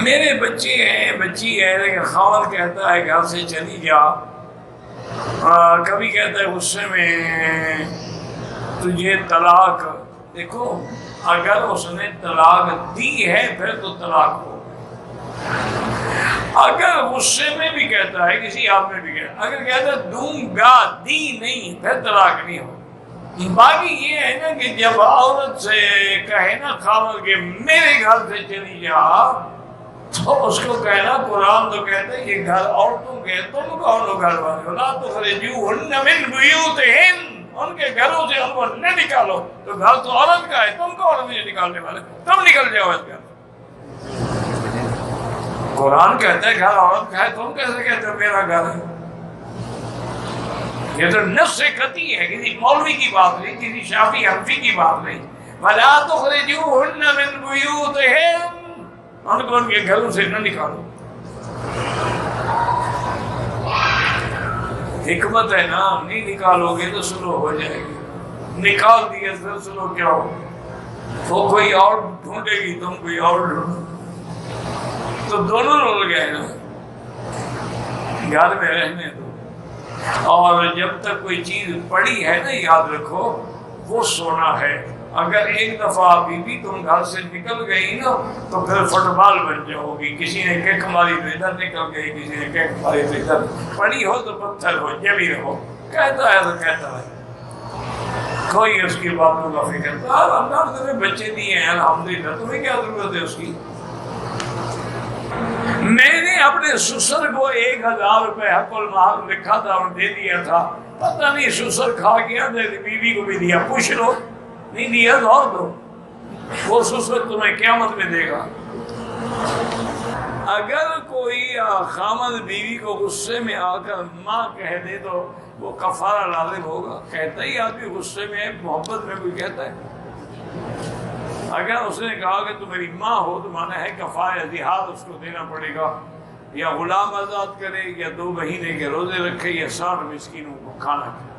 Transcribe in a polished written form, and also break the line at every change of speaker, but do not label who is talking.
میرے بچے ہیں بچی ہے لیکن خاوند کہتا ہے گھر سے چلی جا، کبھی کہتا ہے غصے میں تجھے طلاق۔ دیکھو اگر اس نے طلاق دی ہے پھر تو طلاق ہو، اگر غصے میں بھی کہتا ہے کسی آپ میں بھی کہتا ہے، اگر کہتا ہے دوں گا دی نہیں پھر طلاق نہیں ہو۔ باقی یہ ہے نا کہ جب عورت سے کہے نا خاوند کے میرے گھر سے چلی جا، تو اس کو کہنا قرآن تو کہتا ہے یہ گھر عورتوں کے، تم کون ہو گھر والے، لا تخرجوہن من بیوتہن، ان کے گھروں سے ان کو نہ نکالو۔ تو گھر تو عورت کا ہے، تم کون ہو مجھے نکالنے والے، تم نکل جاؤ اس گھر۔ قرآن کہتا ہے گھر عورت کا ہے، تم کیسے کہتے ہو میرا گھر ہے؟ یہ تو نص قطعی ہے، کسی مولوی کی بات نہیں، کسی شافعی حنفی کی بات نہیں۔ وَلَا تُخْرِجُوهُنَّ مِن بُيُوتِهِنَّ، ان کو ان کے گھروں سے نہ نکالو۔ حکمت ہے نا، نہیں نکالو گے تو سلو ہو جائے گی، نکال دیے پھر سلو کیا ہو؟ وہ کوئی اور ڈھونڈے گی، تم کوئی اور ڈھونڈو، تو دونوں رول گئے نا۔ گھر میں رہنے دو، اور جب تک کوئی چیز پڑی ہے نا یاد رکھو وہ سونا ہے۔ اگر ایک دفعہ بھی تم گھر سے نکل گئی نا تو پھر فٹ بال بن جاؤ گی، کسی نے کیک ماری تو ادھر نکل گئی، کسی نے کیک ماری تو ادھر، پڑی ہو تو پتھر ہو، جبھی رہو۔ کہتا ہے تو کہتا ہے، کوئی اس کی باتوں کا فکر نہیں۔ اللہ نے تمہیں بچے دیے ہیں الحمدللہ، تمہیں کیا ضرورت ہے اس کی؟ میں نے اپنے سسر کو 1000 روپے حق المال لکھا تھا اور دے دیا تھا، پتہ نہیں سسر کھا گیا، بیوی کو بھی دیا، پوچھ لو، نہیں دیا تو اور دو، وہ سسر تمہیں قیامت میں دے گا۔ اگر کوئی خامد بیوی کو غصے میں آ کر ماں کہہ دے تو وہ کفارہ لازم ہوگا۔ کہتا ہی آدمی غصے میں، محبت میں کوئی کہتا ہے؟ اگر اس نے کہا کہ تم میری ماں ہو تو مانا ہے کفارہ ذہار اس کو دینا پڑے گا، یا غلام آزاد کرے، یا 2 مہینے کے روزے رکھے، یا 60 مسکینوں کو کھانا کھائے۔